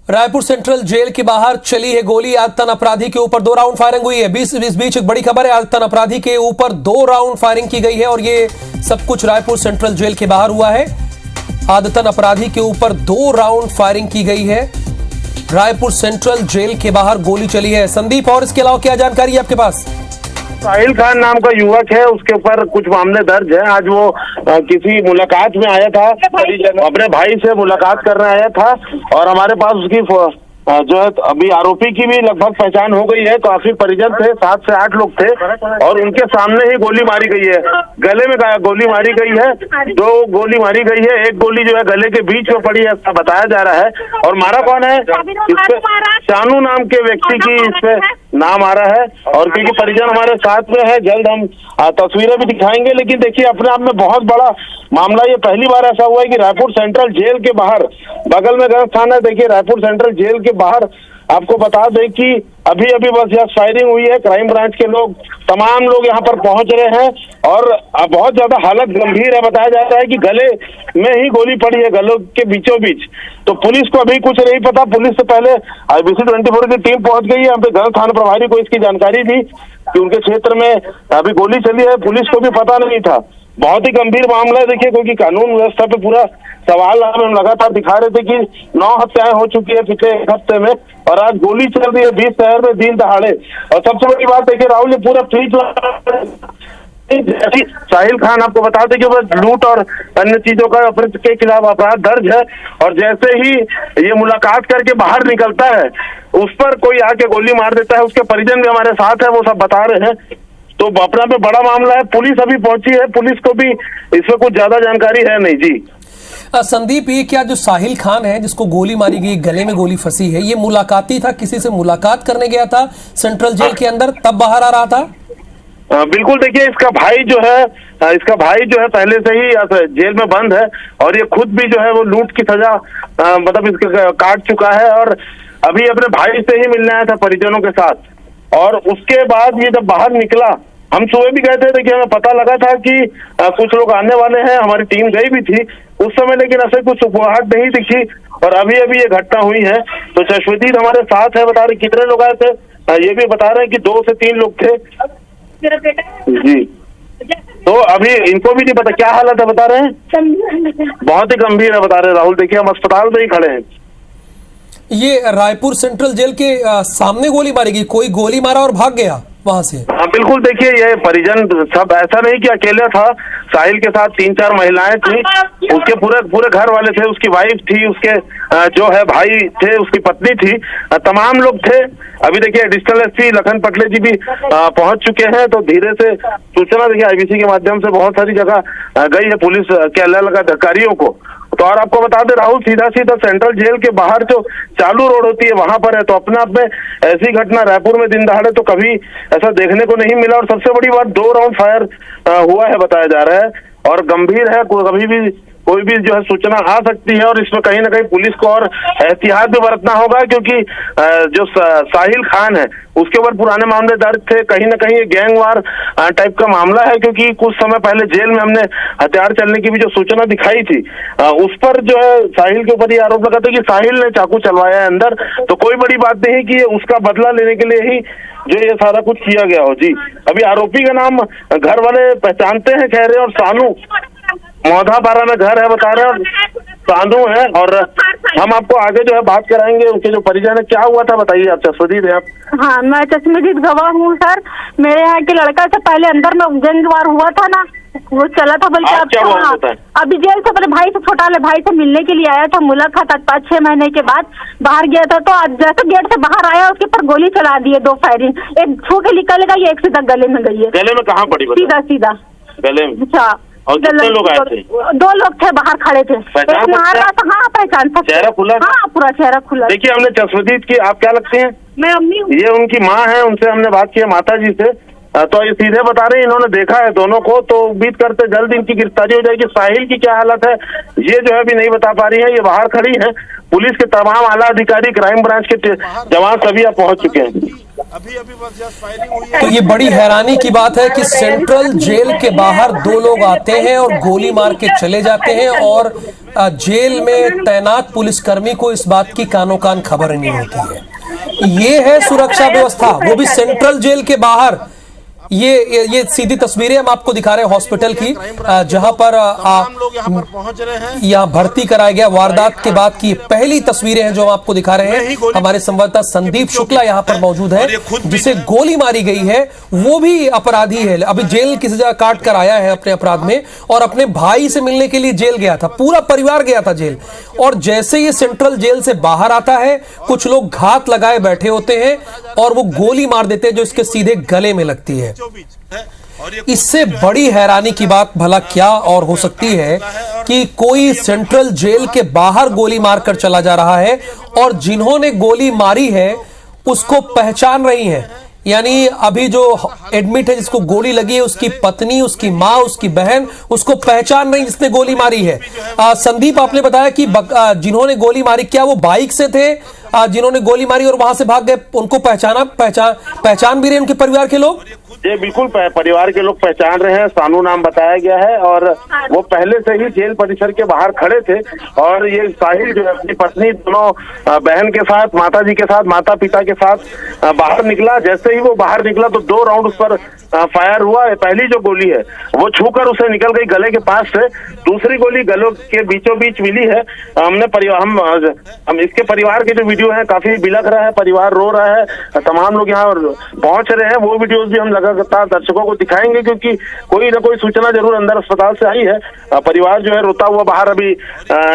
Raipur central jail के बाहर चली है गोली। आदतन अपराधी के ऊपर 2 राउंड फायरिंग हुई है। इस बीच एक बड़ी खबर है, आदतन अपराधी के ऊपर 2 राउंड फायरिंग की गई है और ये सब कुछ रायपुर सेंट्रल जेल के बाहर हुआ है। आदतन अपराधी के ऊपर 2 राउंड फायरिंग की गई है। रायपुर सेंट्रल जेल के बाहर गोली चली है। संदीप, और इसके अलावा क्या जानकारी है आपके पास? साहिल खान नाम का युवक है, उसके ऊपर कुछ मामले दर्ज है। आज वो किसी मुलाकात में आया था, अपने भाई से मुलाकात करने आया था और हमारे पास उसकी जो है अभी आरोपी की भी लगभग पहचान हो गई है। काफी परिजन थे, 7 से 8 लोग थे और उनके सामने ही गोली मारी गई है। गले में गोली मारी गई है, 2 गोली मारी गई है। एक गोली जो है गले के बीच में पड़ी है, ऐसा बताया जा रहा है। और मारा कौन है? इसपे शानू नाम के व्यक्ति की इसपे नाम आ रहा है और क्योंकि परिजन हमारे साथ में है, जल्द हम तस्वीरें भी दिखाएंगे। लेकिन देखिए, अपने आप में बहुत बड़ा मामला, ये पहली बार ऐसा हुआ है कि रायपुर सेंट्रल जेल के बाहर, बगल में गलत थाना, देखिए रायपुर सेंट्रल जेल के बाहर आपको बता दें कि अभी अभी बस यह फायरिंग हुई है। क्राइम ब्रांच के लोग, तमाम लोग यहाँ पर पहुंच रहे हैं और बहुत ज्यादा हालत गंभीर है। बताया जा रहा है कि गले में ही गोली पड़ी है, गलों के बीचों बीच। तो पुलिस को अभी कुछ नहीं पता। पुलिस से पहले IBC 24 की टीम पहुंच गई है। यहाँ पे गलत थाना प्रभारी को इसकी जानकारी दी कि उनके क्षेत्र में अभी गोली चली है। पुलिस को भी पता नहीं था। बहुत ही गंभीर मामला है देखिए, क्योंकि कानून व्यवस्था पे पूरा सवाल हम लगातार दिखा रहे थे कि 9 हत्याएं हो चुकी है पिछले 1 हफ्ते में और आज गोली चल रही है 20 शहर में दिन दहाड़े। और सबसे बड़ी बात देखिए राहुल, ये पूरा साहिल खान आपको बता दें कि वह लूट और अन्य चीजों का अपराध के खिलाफ अपराध दर्ज है और जैसे ही ये मुलाकात करके बाहर निकलता है, उस पर कोई आके गोली मार देता है। उसके परिजन भी हमारे साथ है, वो सब बता रहे हैं। तो अपना पे बड़ा मामला है। पुलिस अभी पहुंची है, पुलिस को भी इसमें कुछ ज्यादा जानकारी है नहीं जी। संदीप, ये क्या जो साहिल खान है जिसको गोली मारी गई, गले में गोली फंसी है, ये मुलाकाती था, किसी से मुलाकात करने गया था सेंट्रल जेल के अंदर, तब बाहर आ रहा था? बिल्कुल, देखिए इसका भाई जो है पहले से ही जेल में बंद है और ये खुद भी जो है वो लूट की सजा मतलब इसके काट चुका है और अभी अपने भाई से ही मिलने आया था परिजनों के साथ। और उसके बाद ये जब बाहर निकला, हम सुबह भी गए थे, देखिए हमें पता लगा था कि कुछ लोग आने वाले हैं, हमारी टीम गई भी थी उस समय, लेकिन ऐसे कुछ सुबुहाट नहीं दिखी और अभी अभी ये घटना हुई है। तो चश्मदीद हमारे साथ है, बता रहे कितने लोग आए थे, ये भी बता रहे हैं कि 2 से 3 लोग थे जी। तो अभी इनको भी नहीं पता क्या हालत है, बता रहे हैं बहुत ही गंभीर है, बता रहे राहुल। देखिए हम अस्पताल में ही खड़े हैं। ये रायपुर सेंट्रल जेल के सामने गोली मारी गई, कोई गोली मारा और भाग गया वहां से? हाँ बिल्कुल, देखिए ये परिजन सब, ऐसा नहीं कि अकेले था, साहिल के साथ 3-4 महिलाएं थी, उसके पूरे घर वाले थे, उसकी वाइफ थी, उसके जो है भाई थे, उसकी पत्नी थी, तमाम लोग थे। अभी देखिए एडिशनल SP लखन पटले जी भी पहुंच चुके हैं। तो धीरे से सूचना देखिए IBC के माध्यम से बहुत सारी जगह गई है पुलिस के अलग अधिकारियों को। तो और आपको बता दें राहुल, सीधा सेंट्रल जेल के बाहर जो चालू रोड होती है वहां पर है। तो अपने आप में ऐसी घटना रायपुर में दिन दहाड़े तो कभी ऐसा देखने को नहीं मिला। और सबसे बड़ी बात, 2 राउंड फायर हुआ है बताया जा रहा है और गंभीर है। कभी भी कोई भी जो है सूचना आ सकती है और इसमें कहीं ना कहीं पुलिस को और एहतियात भी बरतना होगा, क्योंकि जो साहिल खान है उसके ऊपर पुराने मामले दर्ज थे। कहीं ना कहीं ये गैंगवार टाइप का मामला है, क्योंकि कुछ समय पहले जेल में हमने हथियार चलने की भी जो सूचना दिखाई थी, उस पर जो है साहिल के ऊपर ये आरोप लगाते कि साहिल ने चाकू चलवाया है अंदर। तो कोई बड़ी बात नहीं कि उसका बदला लेने के लिए ही जो ये सारा कुछ किया गया हो जी। अभी आरोपी का नाम घर वाले पहचानते हैं, कह रहे, और सानू मौधापारा में घर है बता रहे हैं, सानू है। और हम आपको आगे जो है बात कराएंगे, उनके जो परिजन है। क्या हुआ था बताइए आप, चश्मदीद है आप? हाँ, मैं चश्मदीद गवाह हूँ सर। मेरे यहाँ के लड़का से पहले अंदर में गैंगवार हुआ था ना, वो चला था, बल्कि अभी जेल से पहले भाई से, छोटा वाले भाई से मिलने के लिए आया था, मुलाकात था 5-6 महीने के बाद बाहर गया था। तो जैसे गेट से बाहर आया उसके ऊपर गोली चला दी है, 2 फायरिंग, एक छू के निकल गई, एक सीधा गले में गई है। गले में कहाँ पड़ी? सीधा गले में। अच्छा, और कितने लोग आए थे? 2 लोग थे, बाहर खड़े थे। हाँ, पहचान सकते, चेहरा खुला? हाँ, पूरा चेहरा खुला। देखिए हमने चश्मदीद की, आप क्या लगते हैं? मैं अम्मी हूँ। ये उनकी माँ है, उनसे हमने बात की है, माता जी से। तो ये सीधे बता रहे हैं इन्होंने देखा है दोनों को। तो उम्मीद करते जल्द इनकी गिरफ्तारी हो जाएगी। साहिल की क्या हालत है ये जो है अभी नहीं बता पा रही है। ये बाहर खड़ी है, पुलिस के तमाम आला अधिकारी, क्राइम ब्रांच के जवान सभी अब पहुंच चुके हैं। अभी बस जस्ट फायरिंग हुई है। तो ये बड़ी हैरानी की बात है कि सेंट्रल जेल के बाहर दो लोग आते हैं और गोली मार के चले जाते हैं और जेल में तैनात पुलिसकर्मी को इस बात की कानो कान खबर नहीं होती है। ये है सुरक्षा व्यवस्था, वो भी सेंट्रल जेल के बाहर। ये सीधी तस्वीरें हम आपको दिखा रहे हैं हॉस्पिटल की, जहां पर लोग यहाँ पर पहुंच रहे हैं, यहाँ भर्ती कराया गया। वारदात के बाद की पहली तस्वीरें हैं जो हम आपको दिखा रहे हैं। हमारे संवाददाता संदीप शुक्ला यहाँ पर मौजूद है, जिसे गोली मारी गई है वो भी अपराधी है। अभी जेल की सजा काट कर आया है अपने अपराध में, और अपने भाई से मिलने के लिए जेल गया था, पूरा परिवार गया था जेल। और जैसे ये सेंट्रल जेल से बाहर आता है, कुछ लोग घात लगाए बैठे होते हैं और वो गोली मार देते हैं जो इसके सीधे गले में लगती है। इससे बड़ी हैरानी की बात भला क्या और हो सकती है कि कोई सेंट्रल जेल के बाहर गोली मारकर चला जा रहा है और जिन्होंने गोली मारी है उसको पहचान रही है। यानी अभी जो एडमिट है, जिसको गोली लगी है, उसकी पत्नी, उसकी माँ, उसकी बहन उसको पहचान रही जिसने गोली मारी है। संदीप, आपने बताया कि जिन्होंने गोली मारी, क्या वो बाइक से थे जिन्होंने गोली मारी और वहां से भाग गए? उनको पहचान भी रहे उनके परिवार के लोग? ये बिल्कुल परिवार के लोग पहचान रहे हैं। सानू नाम बताया गया है और वो पहले से ही जेल परिसर के बाहर खड़े थे। और ये साहिल जो है अपनी पत्नी, दोनों बहन के साथ, माता जी के साथ, माता पिता के साथ बाहर निकला। जैसे ही वो बाहर निकला तो 2 राउंड उस पर फायर हुआ। पहली जो गोली है वो छूकर उसे निकल गई गले के पास से, दूसरी गोली गलों के बीचों बीच मिली है। हम इसके परिवार के जो वीडियो है काफी बिलख रहा है, परिवार रो रहा है, तमाम लोग यहाँ पहुंच रहे हैं। वो वीडियोस भी हम लगातार दर्शकों को दिखाएंगे क्योंकि कोई ना कोई सूचना जरूर अंदर अस्पताल से आई है। परिवार जो है रोता हुआ बाहर अभी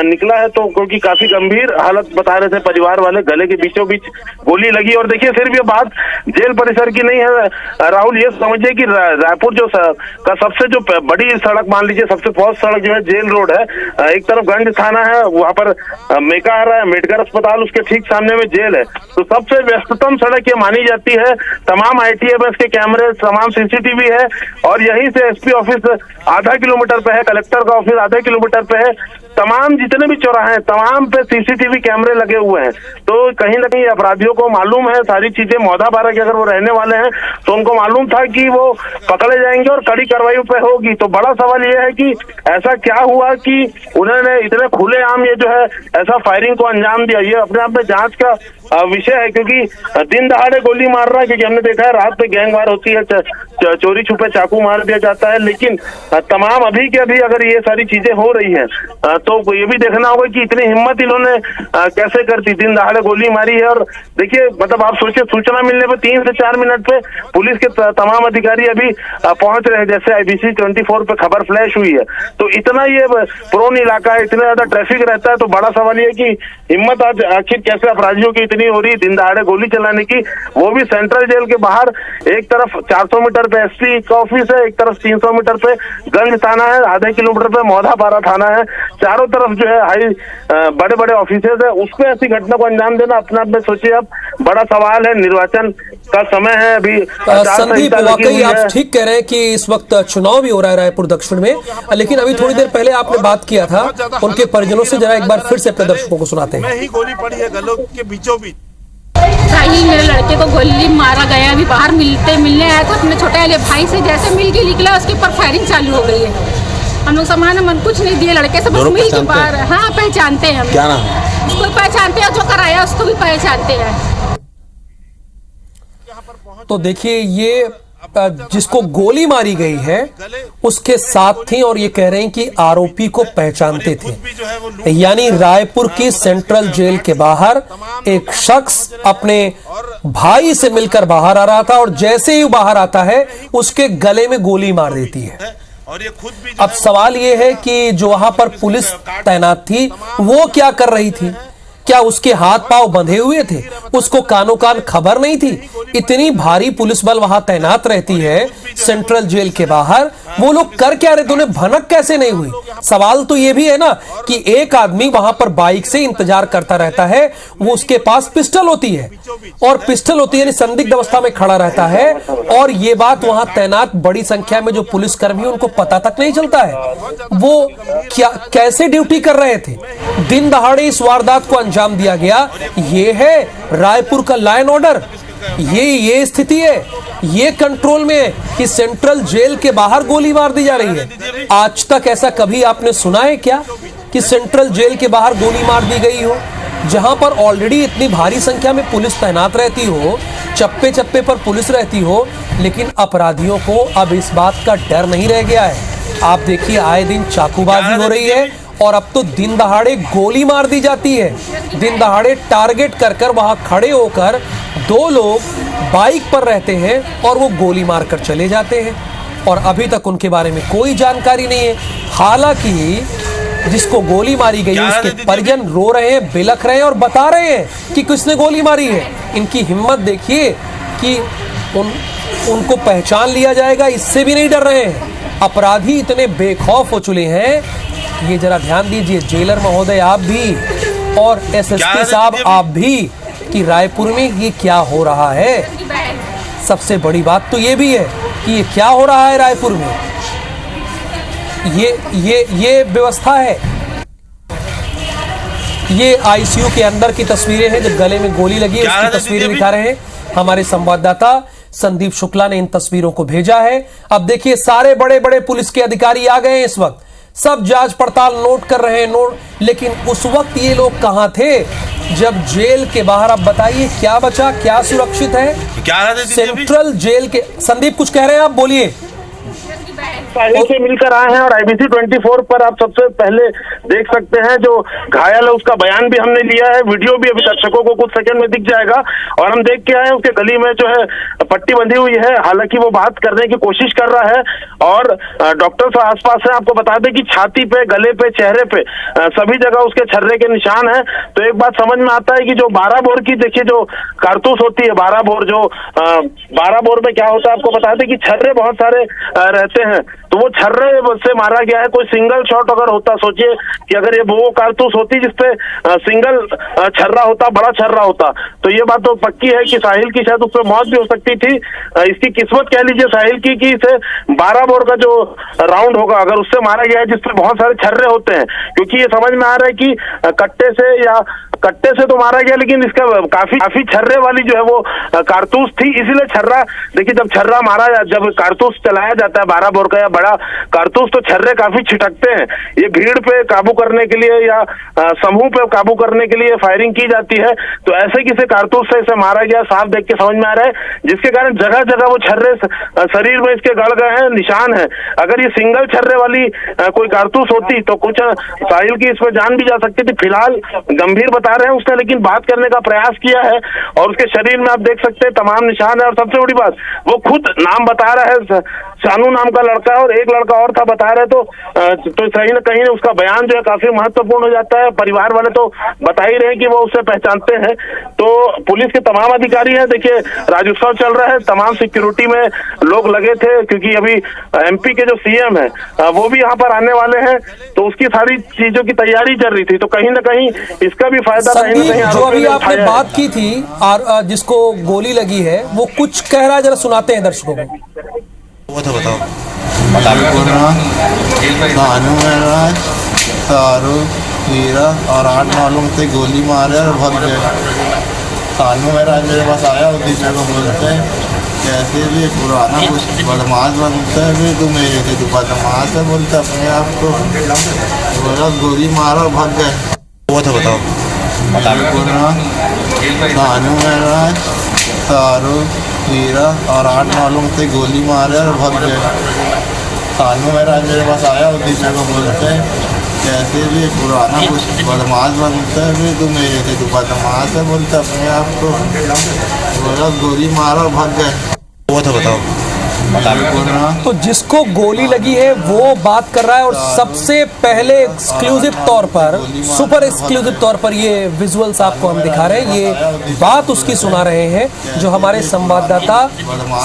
निकला है, तो क्योंकि काफी गंभीर हालत बता रहे थे परिवार वाले, गले के बीचों बीच गोली लगी। और देखिए सिर्फ ये बात जेल परिसर की नहीं है राहुल, ये समझिए कि रायपुर जो का सबसे जो बड़ी सड़क मान लीजिए, सबसे फौज सड़क जो है जेल रोड है, एक तरफ गंज थाना है, वहां पर मेका आ रहा है, मेडकर अस्पताल, उसके ठीक सामने में जेल है। तो सबसे व्यस्ततम सड़क ये मानी जाती है। तमाम ITMS के कैमरे, तमाम CCTV है और यहीं से SP ऑफिस आधा किलोमीटर पे है, कलेक्टर का ऑफिस आधा किलोमीटर पे है। तमाम जितने भी चौराहे हैं तमाम पे CCTV कैमरे लगे हुए हैं। तो कहीं ना कहीं अपराधियों को मालूम है सारी चीजें। मौदाबारा के अगर वो रहने वाले हैं तो उनको मालूम था कि वो पकड़े जाएंगे और कड़ी कार्रवाई पे होगी। तो बड़ा सवाल ये है कि ऐसा क्या हुआ कि उन्होंने इतने खुलेआम ये जो है ऐसा फायरिंग को अंजाम दिया। ये अपने आप में जांच का विषय है, क्योंकि दिन दहाड़े गोली मार रहा है, क्योंकि हमने देखा है रात में गैंगवार होती है, चोरी छुपे चाकू मार दिया जाता है। लेकिन तमाम अभी के अभी अगर ये सारी चीजें हो रही है तो ये भी देखना होगा कि इतनी हिम्मत इन्होंने कैसे करती, दिन दहाड़े गोली मारी है। और देखिए मतलब आप सोचिए, सूचना मिलने पे 3 से 4 मिनट पे पुलिस के तमाम अधिकारी अभी पहुंच रहे हैं। जैसे IBC 24 पे खबर फ्लैश हुई है, तो इतना ये प्रोन इलाका है, इतना ज्यादा ट्रैफिक रहता है। तो बड़ा सवाल ये कि हिम्मत आज आखिर कैसे अपराधियों की इतनी हो रही दिन दहाड़े गोली चलाने की, वो भी सेंट्रल जेल के बाहर। एक तरफ 400 मीटर पे SP का ऑफिस है, एक तरफ 300 मीटर पे गंज थाना है, आधे किलोमीटर पे मौदाबारा थाना है, चारों तरफ जो है बड़े बड़े ऑफिसेज है। उसमें ऐसी घटना को अंजाम देना अपने आप में सोचिए आप बड़ा सवाल है। निर्वाचन का समय है अभी। संदीप, वाकई आप ठीक कह रहे हैं कि इस वक्त चुनाव भी हो रहा है रायपुर दक्षिण में, लेकिन अभी थोड़ी देर पहले आपने बात किया था उनके परिजनों से, जरा एक बार फिर से अपने दर्शकों को सुनाते हैं। ही गोली पड़ी है गलों के बीचों बीच। साहिल मेरे लड़के को गोली मारा गया। अभी बाहर मिलने आया था अपने छोटे वाले भाई से, जैसे मिल के निकला उसके ऊपर फायरिंग चालू हो गई है। हम लोग सामान मन कुछ नहीं दिए, लड़के से बस मिल के बाहर। हाँ पहचानते हैं हम। क्या नाम है? उसको पहचानते हैं, जो कराया उसको भी पहचानते हैं। तो देखिए ये जिसको गोली मारी गई है उसके साथ थी और ये कह रहे हैं कि आरोपी को पहचानते थे। यानी रायपुर की सेंट्रल जेल के बाहर एक शख्स अपने भाई से मिलकर बाहर आ रहा था और जैसे ही बाहर आता है उसके गले में गोली मार देती है। अब सवाल यह है कि जो वहां पर पुलिस तैनात थी वो क्या कर रही थी? क्या उसके हाथ पांव बंधे हुए थे? उसको कानो कान खबर नहीं थी? इतनी भारी पुलिस बल वहां तैनात रहती है सेंट्रल जेल के बाहर, वो लोग कर क्या रहे थे? उन्हें भनक कैसे नहीं हुई? सवाल तो ये भी है ना कि एक आदमी वहां पर बाइक से इंतजार करता रहता है, वो उसके पास पिस्टल होती है और पिस्टल होती है यानी संदिग्ध अवस्था में खड़ा रहता है, और ये बात वहां तैनात बड़ी संख्या में जो पुलिसकर्मी उनको पता तक नहीं चलता है वो क्या कैसे ड्यूटी कर रहे थे। दिन दहाड़े इस वारदात को अंजाम दिया गया। ये है रायपुर का लॉ एंड ऑर्डर। ये स्थिति है, ये कंट्रोल में है कि सेंट्रल जेल के बाहर गोली मार दी जा रही है। आज तक ऐसा कभी आपने सुना है क्या कि सेंट्रल जेल के बाहर गोली मार दी गई हो, जहां पर ऑलरेडी इतनी भारी संख्या में पुलिस तैनात रहती हो, चप्पे चप्पे पर पुलिस रहती हो, लेकिन अपराधियों को अब इस बात का डर नहीं रह गया है। आप देखिए, आए दिन चाकूबाजी हो रही है और अब तो दिन दहाड़े गोली मार दी जाती है। दिन दहाड़े टारगेट कर कर वहां खड़े होकर दो लोग बाइक पर रहते हैं और वो गोली मारकर चले जाते हैं और अभी तक उनके बारे में कोई जानकारी नहीं है। हालांकि जिसको गोली मारी गई उसके परिजन रो रहे हैं, बिलख रहे हैं और बता रहे हैं कि किसने गोली मारी है। इनकी हिम्मत देखिए कि उनको पहचान लिया जाएगा, इससे भी नहीं डर रहे हैं। अपराधी इतने बेखौफ हो चुके हैं, ये जरा ध्यान दीजिए जेलर महोदय आप भी और एसएसपी साहब आप भी, कि रायपुर में ये क्या हो रहा है। सबसे बड़ी बात तो ये भी है कि ये क्या हो रहा है रायपुर में। ये व्यवस्था है। ये आईसीयू के अंदर की तस्वीरें हैं, जब गले में गोली लगी है उसकी तस्वीरें दिखा रहे हैं हमारे संवाददाता संदीप शुक्ला ने इन तस्वीरों को भेजा है। अब देखिए, सारे बड़े बड़े पुलिस के अधिकारी आ गए हैं इस वक्त, सब जांच पड़ताल नोट कर रहे हैं लेकिन उस वक्त ये लोग कहां थे जब जेल के बाहर। अब बताइए क्या बचा, क्या सुरक्षित है सेंट्रल जेल के। संदीप कुछ कह रहे हैं, आप बोलिए। साहिल से मिलकर आए हैं और IBC 24 पर आप सबसे पहले देख सकते हैं जो घायल है उसका बयान भी हमने लिया है। वीडियो भी अभी दर्शकों को कुछ सेकंड में दिख जाएगा और हम देख के आए हैं उसके गली में जो है पट्टी बंधी हुई है। हालांकि वो बात करने की कोशिश कर रहा है और डॉक्टर आसपास है। आपको बता दें कि छाती पे, गले पे, चेहरे पे सभी जगह उसके छर्रे के निशान है। तो एक बात समझ में आता है कि जो 12 बोर की देखिए जो कारतूस होती है, 12 बोर जो 12 बोर में क्या होता है आपको बता दें कि छर्रे बहुत सारे रहते हैं, तो वो छर्रे से मारा गया है। कोई सिंगल शॉट अगर होता, सोचिए कि अगर ये वो कारतूस होती जिसपे सिंगल छर्रा होता, बड़ा छर्रा होता, तो ये बात तो पक्की है कि साहिल की शायद उसपे मौत भी हो सकती थी। इसकी किस्मत कह लीजिए साहिल की कि इसे 12 बोर का जो राउंड होगा अगर उससे मारा गया है जिसपे बहुत सारे छर्रे होते हैं, क्योंकि ये समझ में आ रहा है कि कट्टे से तो मारा गया लेकिन इसका काफी छर्रे वाली जो है वो कारतूस थी, इसीलिए छर्रा। देखिए, जब छर्रा मारा, जब कारतूस चलाया जाता है 12 बोर का या बड़ा कारतूस, तो छर्रे काफी छिटकते हैं। ये भीड़ पे काबू करने के लिए या समूह पे काबू करने के लिए फायरिंग की जाती है। तो ऐसे किसी कारतूस से इसे मारा गया, साफ देख के समझ में आ रहा है, जिसके कारण जगह जगह वो छर्रे शरीर में इसके गड़ गए हैं, निशान है। अगर ये सिंगल छर्रे वाली कोई कारतूस होती तो कुछ साहिल की इसमें जान भी जा सकती थी। फिलहाल गंभीर बता रहे हैं उसने, लेकिन बात करने का प्रयास किया है और उसके शरीर में आप देख सकते हैं तमाम निशान है। और सबसे बड़ी बात, वो खुद नाम बता रहा है, शानू नाम का लड़का और एक लड़का और था बता रहे, तो कहीं ना कहीं उसका बयान जो है काफी महत्वपूर्ण हो जाता है। परिवार वाले तो बता ही रहे कि वो उसे पहचानते हैं। तो पुलिस के तमाम अधिकारी हैं, देखिए राज्योत्सव चल रहा है, तमाम सिक्योरिटी में लोग लगे थे, क्योंकि अभी MP के जो CM है वो भी यहाँ पर आने वाले हैं, तो उसकी सारी चीजों की तैयारी चल रही थी। तो कहीं ना कहीं इसका भी फायदा जो अभी आपने बात की थी जिसको गोली लगी है, वो कुछ कह रहा है, जरा सुनाते हैं दर्शकों को। वो तो बताओ। भानु महाराज, शाहरुख, हीरा और 8-9 लोग से गोली मारे और भाग गए। भानु महाराज मेरे पास आया, उस दिन को बोलते कैसे भी पुराना कुछ बदमाश बनता है, भी तू मेरे से तू बदमाश है बोलते अपने आप को, बोला गोली मारा और भाग गए। वो तो बताओ। भानु महाराज, शाहरुख, हीरा और 8-9 लोग से गोली मारे और भाग गए। भानु महाराज मेरे पास आया, उस दिन को बोलते कैसे भी पुराना कुछ बदमाश बनता है, भी तू मेरे से तू बदमाश है बोलते अपने आप को, बोला गोली मारा और भाग गए। वो तो बताओ। तो जिसको गोली लगी है वो बात कर रहा है और सबसे पहले एक्सक्लूसिव तौर पर, सुपर एक्सक्लूसिव तौर पर ये विजुअल्स आपको हम दिखा रहे हैं, ये बात उसकी सुना रहे हैं जो हमारे संवाददाता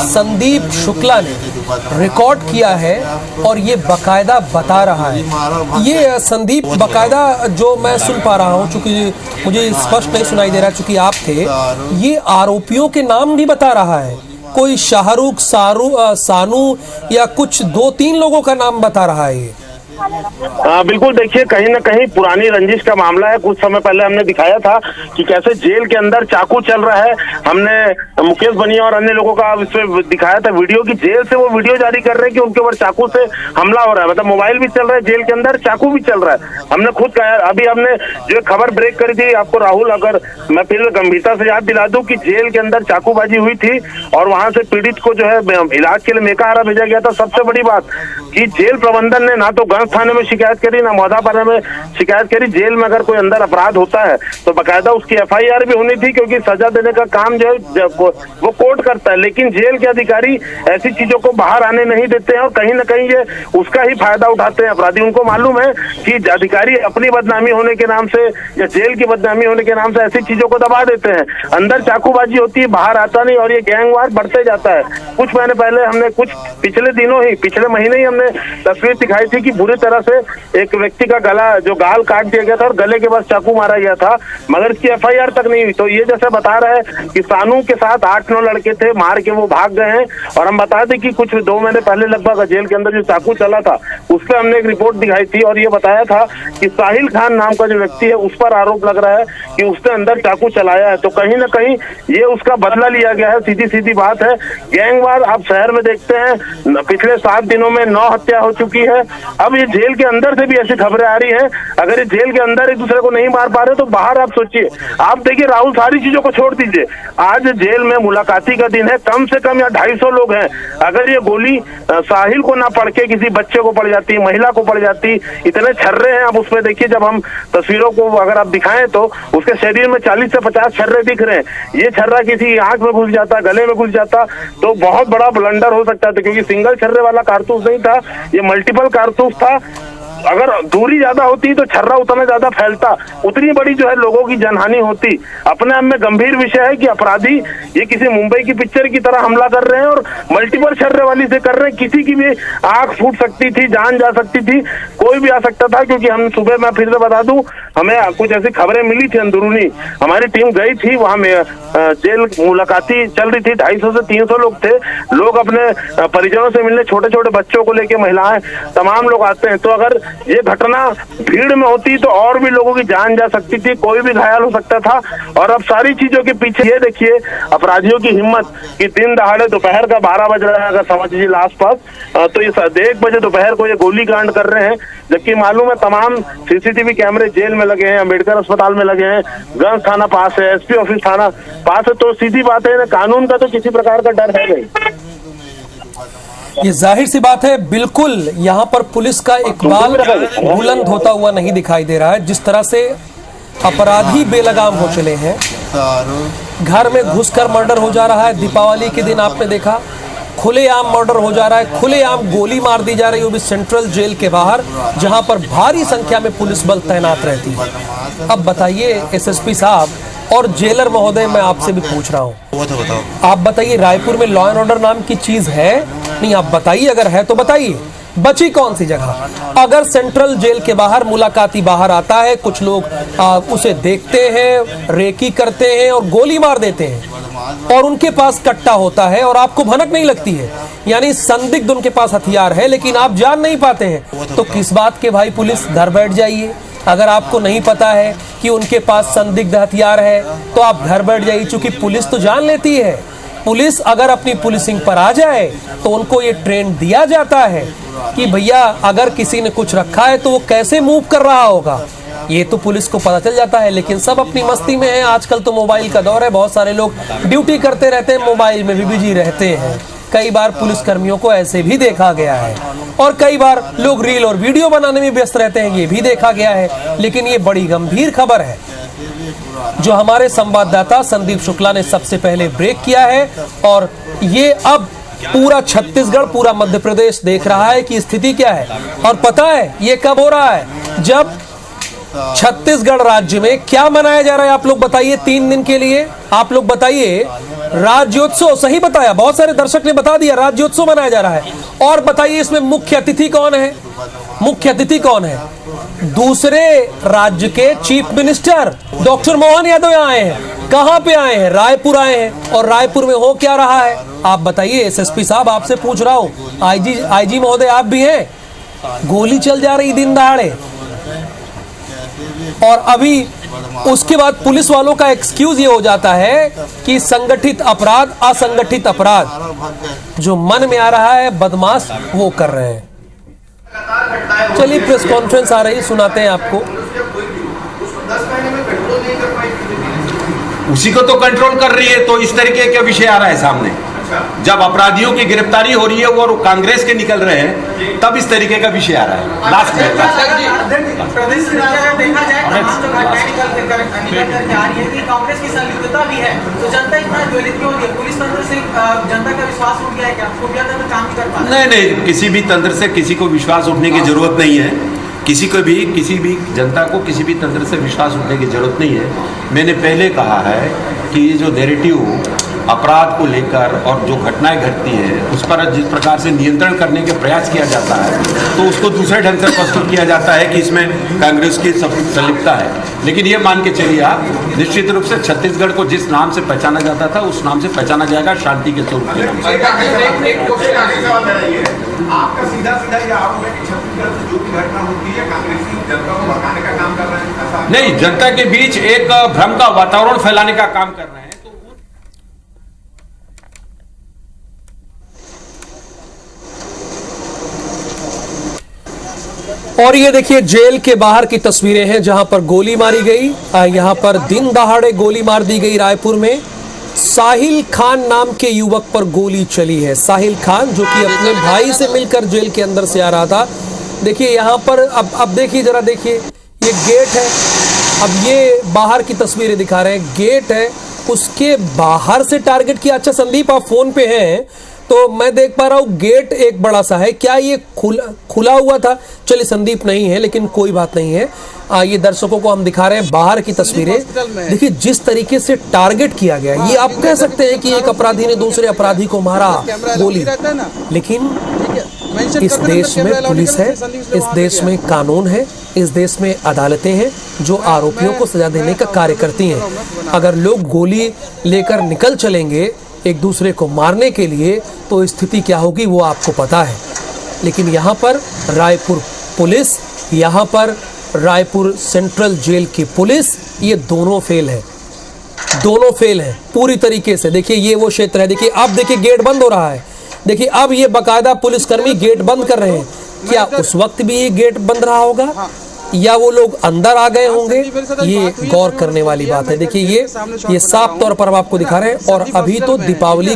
संदीप शुक्ला ने रिकॉर्ड किया है और ये बकायदा बता रहा है। ये संदीप बकायदा जो मैं सुन पा रहा हूँ, चूंकि मुझे स्पष्ट नहीं सुनाई दे रहा चूंकि आप थे, ये आरोपियों के नाम भी बता रहा है। कोई शाहरुख, सानू या कुछ 2-3 लोगों का नाम बता रहा है। बिल्कुल, देखिए कहीं ना कहीं पुरानी रंजिश का मामला है। कुछ समय पहले हमने दिखाया था कि कैसे जेल के अंदर चाकू चल रहा है। हमने मुकेश बनिया और अन्य लोगों का इसमें दिखाया था वीडियो की जेल से वो वीडियो जारी कर रहे हैं कि उनके ऊपर चाकू से हमला हो रहा है, मतलब मोबाइल भी चल रहा है जेल के अंदर, चाकू भी चल रहा है। हमने खुद कहा, अभी हमने जो खबर ब्रेक करी थी आपको राहुल, अगर मैं फिर गंभीरता से याद दिला दूं कि जेल के अंदर चाकूबाजी हुई थी और वहां से पीड़ित को जो है इलाज के लिए मेकाहारा भेजा गया था। सबसे बड़ी बात कि जेल प्रबंधन ने ना तो गंज थाने में शिकायत करी, ना मौदापारा में शिकायत करी। जेल में अगर कोई अंदर अपराध होता है तो बकायदा उसकी FIR भी होनी थी, क्योंकि सजा देने का काम जो है वो कोर्ट करता है। लेकिन जेल के अधिकारी ऐसी चीजों को बाहर आने नहीं देते हैं और कहीं ना कहीं ये उसका ही फायदा उठाते हैं अपराधी। उनको मालूम है कि अधिकारी अपनी बदनामी होने के नाम से या जेल की बदनामी होने के नाम से ऐसी चीजों को दबा देते हैं। अंदर चाकूबाजी होती है, बाहर आता नहीं, और ये गैंगवार बढ़ते जाता है। कुछ महीने पहले हमने पिछले महीने ही हमने तस्वीर दिखाई थी कि बुरी तरह से एक व्यक्ति का गाल काट दिया गया था और गले के पास चाकू मारा गया था, मगर इसकी FIR तक नहीं हुई। तो ये जैसे बता रहा है कि सानू के साथ 8-9 लड़के थे, मार के वो भाग गए हैं। और हम बता दें कि कुछ 2 महीने पहले लगभग जेल के अंदर जो चाकू चला था उस पर हमने एक रिपोर्ट दिखाई थी और ये बताया था कि साहिल खान नाम का जो व्यक्ति है उस पर आरोप लग रहा है कि उसने अंदर चाकू चलाया है। तो कहीं ना कहीं ये उसका बदला लिया गया है, सीधी बात है। गैंगवार आप शहर में देखते हैं, पिछले 7 दिनों में 9 हत्या हो चुकी है। अब ये जेल के अंदर से भी ऐसी खबरें आ रही हैं, अगर ये जेल के अंदर एक दूसरे को नहीं मार पा रहे तो बाहर आप सोचिए। आप देखिए राहुल, सारी चीजों को छोड़ दीजिए, आज जेल में मुलाकाती का दिन है, कम से कम या 250 लोग हैं। अगर ये गोली साहिल को ना पड़ के किसी बच्चे को पड़ जाती, महिला को पड़ जाती, इतने छर्रे हैं। अब उसमें देखिए, जब हम तस्वीरों को अगर आप दिखाएं तो उसके शरीर में 40 से 50 छर्रे दिख रहे हैं। ये छर्रा किसी आंख में घुस जाता, गले में घुस जाता तो बहुत बड़ा ब्लंडर हो सकता था, क्योंकि सिंगल छर्रे वाला कारतूस नहीं था, ये मल्टीपल कारतूस था। अगर दूरी ज्यादा होती तो छर्रा उतना ज्यादा फैलता, उतनी बड़ी जो है लोगों की जनहानि होती। अपने आप में गंभीर विषय है कि अपराधी ये किसी मुंबई की पिक्चर की तरह हमला कर रहे हैं और मल्टीपल छर्रे वाली से कर रहे हैं। किसी की भी आंख फूट सकती थी, जान जा सकती थी, कोई भी आ सकता था। क्योंकि हम सुबह, मैं फिर से बता दूं, हमें कुछ ऐसी खबरें मिली थी अंदरूनी, हमारी टीम गई थी वहां में, जेल मुलाकाती चल रही थी, 250 से 300 लोग थे। लोग अपने परिजनों से मिलने, छोटे छोटे बच्चों को लेके, महिलाएं, तमाम लोग आते हैं। तो अगर ये घटना भीड़ में होती तो और भी लोगों की जान जा सकती थी, कोई भी घायल हो सकता था। और अब सारी चीजों के पीछे ये देखिए अपराधियों की हिम्मत कि दिन दहाड़े दोपहर का 12 बज रहा है, अगर समझ लीजिए आसपास, तो ये 1 बजे दोपहर को ये गोली कांड कर रहे हैं। जबकि मालूम है तमाम CCTV कैमरे जेल में लगे हैं, अम्बेडकर अस्पताल में लगे हैं, गंज थाना पास है, SP ऑफिस थाना पास है। तो सीधी बात है, कानून का तो किसी प्रकार का डर है नहीं। ये जाहिर सी बात है, बिल्कुल यहाँ पर पुलिस का इकबाल बुलंद होता हुआ नहीं दिखाई दे रहा है। जिस तरह से अपराधी बेलगाम हो चले हैं, घर में घुसकर मर्डर हो जा रहा है। दीपावली के दिन आपने देखा खुलेआम मर्डर हो जा रहा है, खुलेआम गोली मार दी जा रही है, वो भी सेंट्रल जेल के बाहर, जहां पर भारी संख्या में पुलिस बल तैनात रहती है। अब बताइए SSP साहब और जेलर महोदय, मैं आपसे भी पूछ रहा हूँ, आप बताइए रायपुर में लॉ एंड ऑर्डर नाम की चीज है? नहीं, आप बताइए, अगर है तो बताइए, बची कौन सी जगह? अगर सेंट्रल जेल के बाहर मुलाकाती बाहर आता है, कुछ लोग उसे देखते हैं, रेकी करते हैं और गोली मार देते हैं, और उनके पास कट्टा होता है और आपको भनक नहीं लगती है, यानी संदिग्ध उनके पास हथियार है लेकिन आप जान नहीं पाते हैं, तो किस बात के भाई पुलिस घर बैठ जाइए। अगर आपको नहीं पता है कि उनके पास संदिग्ध हथियार है तो आप घर बैठ जाइए, क्योंकि पुलिस तो जान लेती है। पुलिस अगर अपनी पुलिसिंग पर आ जाए तो उनको ये ट्रेन दिया जाता है कि भैया अगर किसी ने कुछ रखा है तो वो कैसे मूव कर रहा होगा, ये तो पुलिस को पता चल जाता है। लेकिन सब अपनी मस्ती में है, आजकल तो मोबाइल का दौर है, बहुत सारे लोग ड्यूटी करते रहते हैं, मोबाइल में भी बिजी रहते हैं। कई बार पुलिस कर्मियों को ऐसे भी देखा गया है, और कई बार लोग रील और वीडियो बनाने में व्यस्त रहते हैं, ये भी देखा गया है। लेकिन ये बड़ी गंभीर खबर है जो हमारे संवाददाता संदीप शुक्ला ने सबसे पहले ब्रेक किया है, और ये अब पूरा छत्तीसगढ़, पूरा मध्य प्रदेश देख रहा है कि स्थिति क्या है। और पता है ये कब हो रहा है? जब छत्तीसगढ़ राज्य में क्या मनाया जा रहा है, आप लोग बताइए। 3 दिन के लिए आप लोग बताइए, राज्योत्सव। सही बताया, बहुत सारे दर्शक ने बता दिया, राज्योत्सव मनाया जा रहा है। और बताइए इसमें मुख्य अतिथि कौन है? मुख्य अतिथि कौन है? दूसरे राज्य के chief minister doctor Mohan Yadav यहाँ आए हैं। कहां पे आए हैं? रायपुर आए हैं। और रायपुर में हो क्या रहा है आप बताइए। SSP साहब आपसे पूछ रहा हूं, IG महोदय आप भी हैं, गोली चल जा रही दिन दहाड़े। और अभी उसके बाद पुलिस वालों का एक्सक्यूज ये हो जाता है कि संगठित अपराध, असंगठित अपराध जो मन में आ रहा है बदमाश वो कर रहे हैं। चलिए प्रेस कॉन्फ्रेंस आ रही, सुनाते हैं आपको। उसी को तो कंट्रोल कर रही है, तो इस तरीके का विषय आ रहा है सामने। जब अपराधियों की गिरफ्तारी हो रही है और कांग्रेस के निकल रहे हैं, तब इस तरीके का विषय आ रहा है। लास्ट में देखा जाए कि कांग्रेस की संलिप्तता भी है, तो जनता इतना ज्वलित क्यों हो रही है? पुलिस तंत्र से जनता का विश्वास उठ गया है क्या? खुफिया तंत्र काम नहीं कर पा रहा? नहीं, किसी भी तंत्र से किसी को विश्वास उठने की जरूरत नहीं है। किसी भी जनता को किसी भी तंत्र से विश्वास उठने की जरूरत नहीं है। मैंने पहले कहा है कि ये जो नैरेटिव अपराध को लेकर और जो घटनाएं घटती हैं उस पर जिस प्रकार से नियंत्रण करने के प्रयास किया जाता है, तो उसको दूसरे ढंग से प्रस्तुत किया जाता है कि इसमें कांग्रेस की संलिप्तता है। लेकिन ये मान के चलिए आप, निश्चित रूप से छत्तीसगढ़ को जिस नाम से पहचाना जाता था उस नाम से पहचाना जाएगा, शांति के स्वरूप के नाम से। आपका सीधा ये आरोप है कि छत्तीसगढ़ से जो भी घटना होती है कांग्रेस की जनता को भड़काने का काम कर रहे हैं? नहीं, जनता के बीच एक भ्रम का वातावरण फैलाने का काम कर रहे हैं। और ये देखिए जेल के बाहर की तस्वीरें हैं जहां पर गोली मारी गई। यहां पर दिन दहाड़े गोली मार दी गई। रायपुर में साहिल खान नाम के युवक पर गोली चली है। साहिल खान जो कि अपने भाई से मिलकर जेल के अंदर से आ रहा था। देखिए यहां पर अब देखिए, जरा देखिए, ये गेट है। अब ये बाहर की तस्वीरें दिखा रहे हैं, गेट है, उसके बाहर से टारगेट किया। अच्छा संदीप, आप फोन पे हैं तो मैं देख पा रहा हूँ गेट एक बड़ा सा है, क्या ये खुला हुआ था? चलिए संदीप नहीं है, लेकिन कोई बात नहीं है। ये दर्शकों को हम दिखा रहे हैं बाहर की तस्वीरें। देखिए जिस तरीके से टारगेट किया गया, ये आप कह सकते हैं कि एक अपराधी ने दूसरे अपराधी को मारा गोली, लेकिन इस देश में पुलिस है, इस देश में कानून है, इस देश में अदालतें हैं जो आरोपियों को सजा देने का कार्य करती हैं। अगर लोग गोली लेकर निकल चलेंगे एक दूसरे को मारने के लिए तो स्थिति क्या होगी वो आपको पता है। लेकिन यहाँ पर रायपुर पुलिस, यहाँ पर रायपुर सेंट्रल जेल की पुलिस, ये दोनों फेल है, दोनों फेल है पूरी तरीके से। देखिए ये वो क्षेत्र है, देखिए अब देखिए गेट बंद हो रहा है। देखिए अब ये बाकायदा पुलिसकर्मी गेट बंद कर रहे हैं। क्या उस वक्त भी ये गेट बंद रहा होगा या वो लोग अंदर आ गए होंगे? ये गौर करने वाली बात है। देखिए ये साफ तौर पर हम आपको दिखा रहे हैं। और अभी तो दीपावली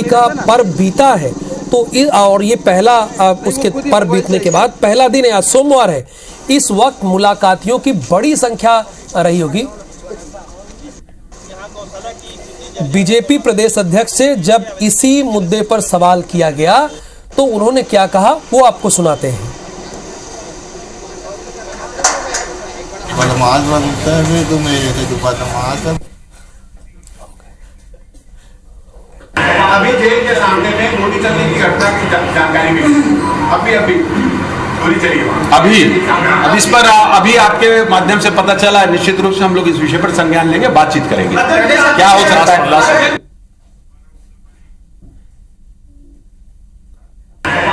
का पर्व बीता है, तो और ये पहला उसके पर्व बीतने के बाद पहला दिन है, आज सोमवार है। इस वक्त मुलाकातियों की बड़ी संख्या रही होगी। बीजेपी प्रदेश अध्यक्ष से जब इसी मुद्दे पर सवाल किया गया तो उन्होंने क्या कहा वो आपको सुनाते हैं। बदमाश बनते हैं तो मेरे से जो बदमाश है। अभी जेल के सामने में गोली चलने की घटना की जानकारी मिली, अभी गोली चली वहाँ अभी इस पर अभी आपके माध्यम से पता चला है। निश्चित रूप से हम लोग इस विषय पर संज्ञान लेंगे, बातचीत करेंगे क्या हो सकता है।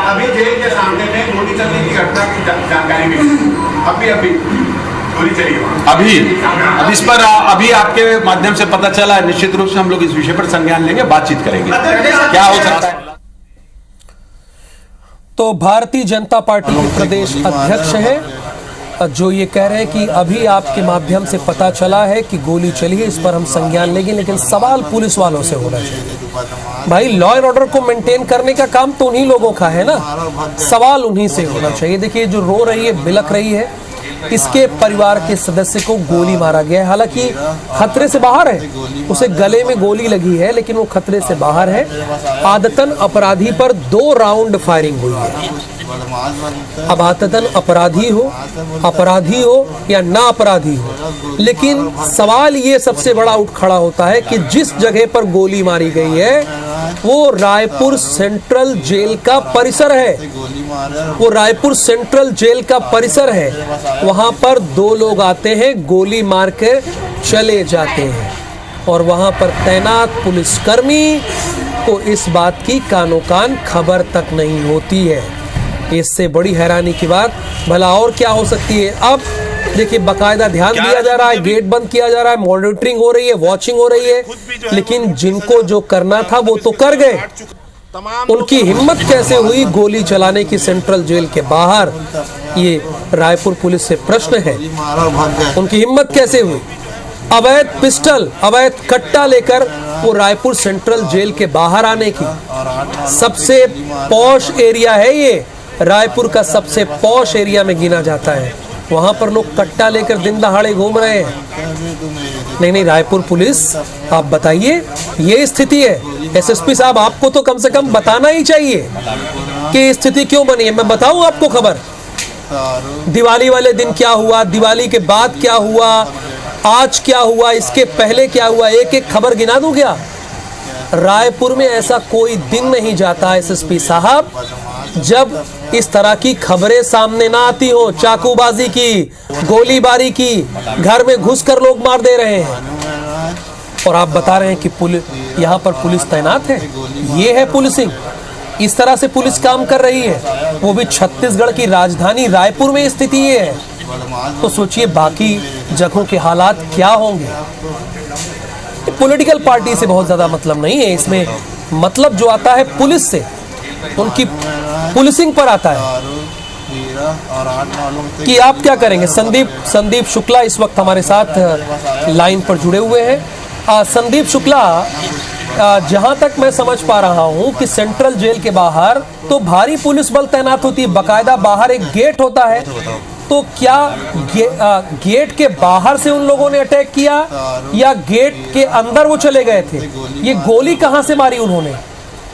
अभी जेल के सामने में गोली चलने की घटना की जानकारी मिली, अभी गोली चली वहाँ अभी इस पर अभी आपके माध्यम से पता चला है। निश्चित रूप से हम लोग इस विषय पर संज्ञान लेंगे, बातचीत करेंगे क्या हो सकता है। तो भारतीय जनता पार्टी के प्रदेश अध्यक्ष हैं जो ये कह रहे हैं कि अभी आपके माध्यम से पता चला है कि गोली चली है, इस पर हम संज्ञान लेंगे। लेकिन सवाल पुलिस वालों से होना चाहिए। भाई लॉ एंड ऑर्डर को मेंटेन करने का काम तो उन्हीं लोगों का है ना, सवाल उन्हीं से होना चाहिए। देखिए जो रो रही है, बिलख रही है, इसके परिवार के सदस्य को गोली मारा गया है। हालांकि खतरे से बाहर है, उसे गले में गोली लगी है लेकिन वो खतरे से बाहर है। आदतन अपराधी पर 2 राउंड फायरिंग हुई है। अब आदतन अपराधी हो या ना अपराधी हो, लेकिन सवाल ये सबसे बड़ा उठ खड़ा होता है कि जिस जगह पर गोली मारी गई है वो रायपुर सेंट्रल जेल का परिसर है, वो रायपुर सेंट्रल जेल का परिसर है। वहां पर 2 लोग आते हैं, गोली मार के चले जाते हैं और वहां पर तैनात पुलिसकर्मी को इस बात की कानो कान खबर तक नहीं होती है। इससे बड़ी हैरानी की बात भला और क्या हो सकती है। अब देखिए बाकायदा ध्यान दिया जा रहा है, गेट बंद किया जा रहा है, मॉनिटरिंग हो रही है, वॉचिंग हो रही है, लेकिन जिनको जो करना था वो तो कर गए। उनकी हिम्मत कैसे हुई गोली चलाने की सेंट्रल जेल के बाहर, ये रायपुर पुलिस से प्रश्न है। उनकी हिम्मत कैसे हुई? अवैध पिस्टल, अवैध कट्टा लेकर वो रायपुर सेंट्रल जेल के बाहर आने की। सबसे पॉश एरिया है ये, रायपुर का सबसे पॉश एरिया में गिना जाता है। वहां पर लोग कट्टा लेकर दिन दहाड़े घूम रहे हैं। नहीं, रायपुर पुलिस आप बताइए, ये स्थिति है। एसएसपी साहब आपको तो कम से कम बताना ही चाहिए कि स्थिति क्यों बनी है। मैं बताऊं आपको खबर, दिवाली वाले दिन क्या हुआ, दिवाली के बाद क्या हुआ, आज क्या हुआ, इसके पहले क्या हुआ, एक एक खबर गिना दूं क्या? रायपुर में ऐसा कोई दिन नहीं जाता एसएसपी साहब जब इस तरह की खबरें सामने ना आती हो। चाकूबाजी की, गोलीबारी की, घर में घुसकर लोग मार दे रहे हैं, और आप बता रहे हैं कि पुलिस यहाँ पर पुलिस तैनात है। ये है पुलिसिंग, इस तरह से पुलिस काम कर रही है, वो भी छत्तीसगढ़ की राजधानी रायपुर में स्थिति ये है। तो सोचिए बाकी जगहों के हालात क्या होंगे। पॉलिटिकल पार्टी से बहुत ज्यादा मतलब नहीं है इसमें, मतलब जो आता है पुलिस से, उनकी पुलिसिंग पर आता है कि आप क्या करेंगे। संदीप शुक्ला इस वक्त हमारे साथ लाइन पर जुड़े हुए हैं। संदीप शुक्ला, जहां तक मैं समझ पा रहा हूं कि सेंट्रल जेल के बाहर तो भारी पुलिस बल तैनात होती है, बाकायदा बाहर एक गेट होता है, तो क्या गेट के बाहर से उन लोगों ने अटैक किया या गेट के अंदर वो चले गए थे? ये गोली कहां से मारी उन्होंने?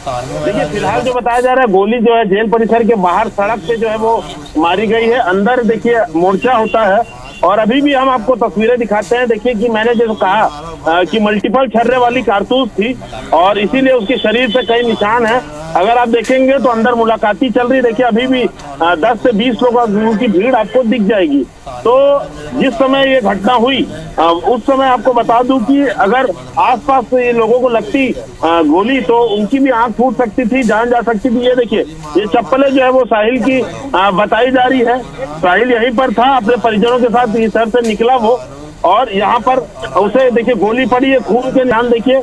देखिए फिलहाल जो बताया जा रहा है, गोली जो है जेल परिसर के बाहर सड़क पे जो है वो मारी गई है। अंदर देखिए मोर्चा होता है, और अभी भी हम आपको तस्वीरें दिखाते हैं। देखिए कि मैंने जो कहा कि मल्टीपल छर्रे वाली कारतूस थी, और इसीलिए उसके शरीर पे कई निशान है। अगर आप देखेंगे तो अंदर मुलाकाती चल रही, देखिए अभी भी 10 से 20 लोगों की भीड़ आपको दिख जाएगी। तो जिस समय ये घटना हुई उस समय आपको बता दूं कि अगर आसपास ये लोगों को लगती गोली तो उनकी भी आंख फूट सकती थी, जान जा सकती थी। ये देखिए ये चप्पलें जो है वो साहिल की बताई जा रही है। साहिल यहीं पर था, अपने परिजनों के साथ सर से निकला वो, और यहाँ पर उसे देखिए गोली पड़ी है, खून के निशान देखिए,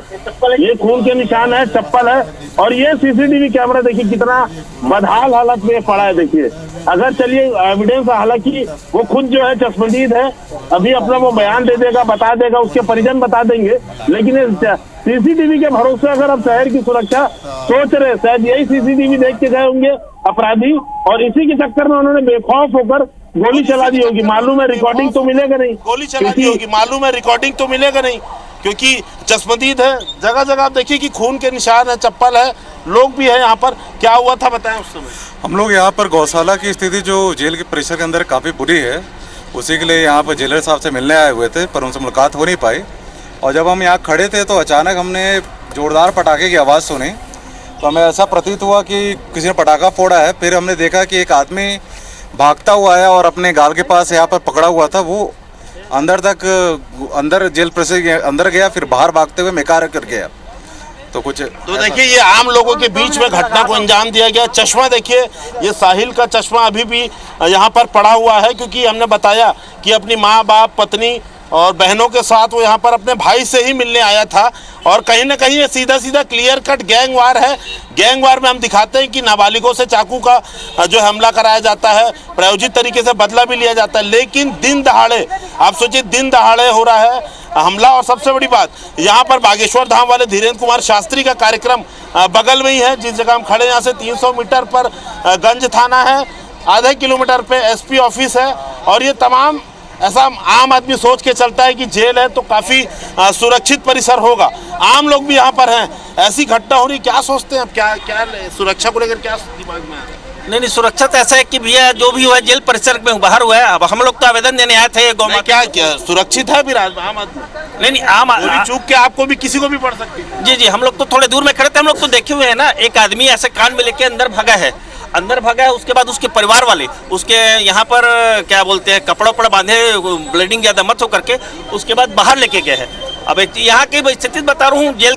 ये खून के निशान है, चप्पल है, और ये सीसीटीवी कैमरा देखिए कितना बदहाल हालत में पड़ा है। देखिए अगर चलिए एविडेंस, हालांकि वो खुद जो है चश्मदीद है, अभी अपना वो बयान दे देगा, बता देगा, उसके परिजन बता देंगे, लेकिन सीसीटीवी के भरोसे अगर अब शहर की सुरक्षा सोच रहे, शायद यही सीसीटीवी देख के गए होंगे अपराधी, और इसी के चक्कर में उन्होंने बेखौफ होकर गोली चला दी होगी। मालूम है रिकॉर्डिंग तो मिलेगा नहीं, गोली चला दी होगी, मालूम है रिकॉर्डिंग तो मिलेगा नहीं, क्योंकि चश्मदीद है। जगह जगह आप देखिए कि खून के निशान है, चप्पल है, लोग भी है यहाँ पर। क्या हुआ था बताएं उस समय? हम लोग यहाँ पर गौशाला की स्थिति जो जेल के परिसर के अंदर काफ़ी बुरी है, उसी के लिए यहाँ पर जेलर साहब से मिलने आए हुए थे, पर उनसे मुलाकात हो नहीं पाई। और जब हम यहाँ खड़े थे तो अचानक हमने जोरदार पटाखे की आवाज़ सुनी, तो हमें ऐसा प्रतीत हुआ कि किसी ने पटाखा फोड़ा है। फिर हमने देखा कि एक आदमी भागता हुआ है और अपने गाल के पास यहाँ पर पकड़ा हुआ था, वो अंदर जेल परिसर अंदर गया, फिर बाहर भागते हुए मेकार कर गया। तो देखिए ये आम लोगों के बीच में घटना को अंजाम दिया गया। चश्मा देखिए, ये साहिल का चश्मा अभी भी यहाँ पर पड़ा हुआ है, क्योंकि हमने बताया कि अपनी माँ बाप, पत्नी और बहनों के साथ वो यहाँ पर अपने भाई से ही मिलने आया था। और कहीं ना कहीं ये सीधा सीधा क्लियर कट गैंगवार है। गैंगवार में हम दिखाते हैं कि नाबालिगों से चाकू का जो हमला कराया जाता है, प्रायोजित तरीके से बदला भी लिया जाता है, लेकिन दिन दहाड़े, आप सोचिए दिन दहाड़े हो रहा है हमला। और सबसे बड़ी बात, यहाँ पर बागेश्वर धाम वाले धीरेन्द्र कुमार शास्त्री का कार्यक्रम बगल में ही है। जिस जगह हम खड़े, यहाँ से 300 मीटर पर गंज थाना है, आधे किलोमीटर पे एसपी ऑफिस है, और ये तमाम ऐसा आम आदमी सोच के चलता है कि जेल है तो काफ़ी सुरक्षित परिसर होगा। आम लोग भी यहाँ पर हैं, ऐसी घटना हो रही, क्या सोचते हैं आप? क्या सुरक्षा को लेकर क्या दिमाग में आ रहा है? नहीं, सुरक्षा तो ऐसा है कि भैया जो भी हुआ है जेल परिसर में बाहर हुआ है। अब हम लोग तो आवेदन देने आए थे गौ क्या सुरक्षित है फिर आम आदमी? नहीं, आम चूक के आपको भी, किसी को भी पड़ सकती है। जी, हम लोग तो थोड़े दूर में खड़े थे, हम लोग तो देखे हुए हैं ना। एक आदमी ऐसे कान में लेके अंदर भागा है, उसके बाद उसके परिवार वाले उसके यहाँ पर क्या बोलते हैं, कपड़ा उपड़ा बांधे, ब्लीडिंग ज़्यादा मत हो करके उसके बाद बाहर लेके गए हैं। अब यहाँ की स्थिति बता रहा हूँ जेल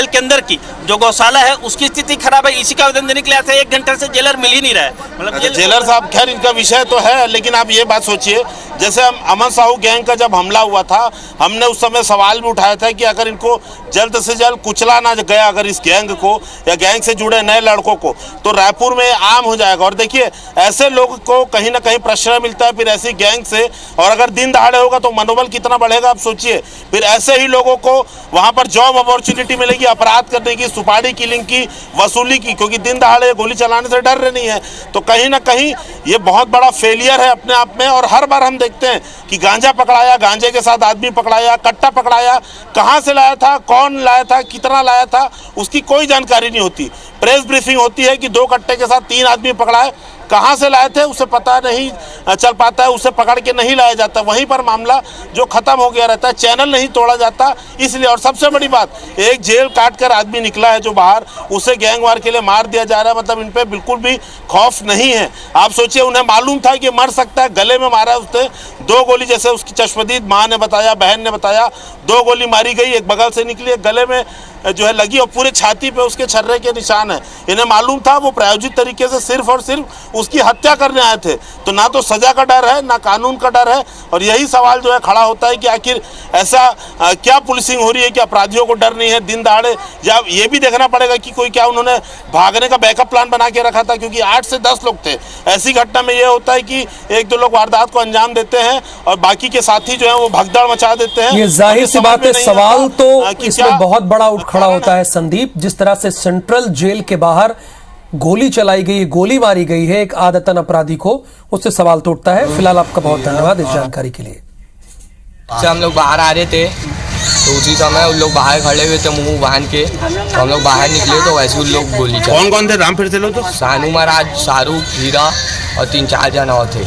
के अंदर की, जो गौशाला है उसकी स्थिति खराब है। इसी का आवेदन देने के लिए आए थे, 1 घंटे से जेलर मिल ही नहीं रहा है। मतलब जेलर साहब, खैर इनका विषय तो है, लेकिन आप ये बात सोचिए, जैसे हम अमन साहू गैंग का जब हमला हुआ था, हमने उस समय सवाल भी उठाया था कि अगर इनको जल्द से जल्द कुचला ना गया अगर इस गैंग को या गैंग से जुड़े नए लड़कों को, तो रायपुर में आम हो जाएगा। और देखिए, ऐसे लोग को कहीं ना कहीं प्रश्रय मिलता है फिर ऐसी गैंग से, और अगर दिन दहाड़े होगा तो मनोबल कितना बढ़ेगा आप सोचिए। फिर ऐसे ही लोगों को वहां पर जॉब अपॉर्चुनिटी मिलेगी, अपराध करने की, सुपारी किलिंग की, वसूली की, क्योंकि दिन दहाड़े गोली चलाने से डर रहे नहीं है। तो कहीं ना कहीं ये बहुत बड़ा फेलियर है अपने आप में। और हर बार हम देखते हैं कि गांजा पकड़ाया, गांजे के साथ आदमी पकड़ाया, कट्टा पकड़ाया, कहां से लाया था, कौन लाया था, कितना लाया था, उसकी कोई जानकारी नहीं होती। प्रेस ब्रीफिंग होती है कि 2 कट्टे के साथ 3 आदमी पकड़ाए, कहां से लाए थे उसे पता नहीं चल पाता है, उसे पकड़ के नहीं लाया जाता, वहीं पर मामला जो खत्म हो गया रहता है, चैनल नहीं तोड़ा जाता इसलिए। और सबसे बड़ी बात, एक जेल काट कर आदमी निकला है जो बाहर, उसे गैंगवार के लिए मार दिया जा रहा है। मतलब इन पे बिल्कुल भी खौफ नहीं है। आप सोचिए, उन्हें मालूम था कि मर सकता है, गले में मारा उसने 2 गोली, जैसे उसकी चश्मदीद माँ ने बताया, बहन ने बताया, 2 गोली मारी गई, एक बगल से निकली, एक गले में जो है लगी, और पूरे छाती पे उसके छर्रे के निशान है। इन्हें मालूम था वो प्रायोजित तरीके से सिर्फ और सिर्फ उसकी हत्या करने आए थे। तो ना तो सजा का डर है, ना कानून का डर है। और यही सवाल जो है खड़ा होता है कि आखिर ऐसा क्या पुलिसिंग हो रही है कि अपराधियों को डर नहीं है दिन दहाड़े। या ये भी देखना पड़ेगा कि कोई क्या उन्होंने भागने का बैकअप प्लान बना के रखा था, क्योंकि 8 से 10 लोग थे। ऐसी घटना में ये होता है कि 1-2 लोग वारदात को अंजाम देते हैं और बाकी के साथी जो है वो भगदड़ मचा देते हैं। ये जाहिर सी बात है, सवाल तो इसमें बहुत बड़ा उठ खड़ा होता है संदीप। जिस तरह से सेंट्रल जेल के बाहर गोली चलाई गई, गोली मारी गई है एक आदतन अपराधी को, उससे सवाल तो उठता है। फिलहाल आपका बहुत धन्यवाद इस जानकारी के लिए। हम लोग बाहर आ रहे थे तो उसी समय उन लोग बाहर खड़े हुए थे मुंह बांध के, तो हम लोग बाहर निकले तो वैसे उन लोग गोली चलाई। कौन कौन थे? राम फिर से लो तो। सानू महाराज, शाहरुख, हीरा और 3-4 जन और थे।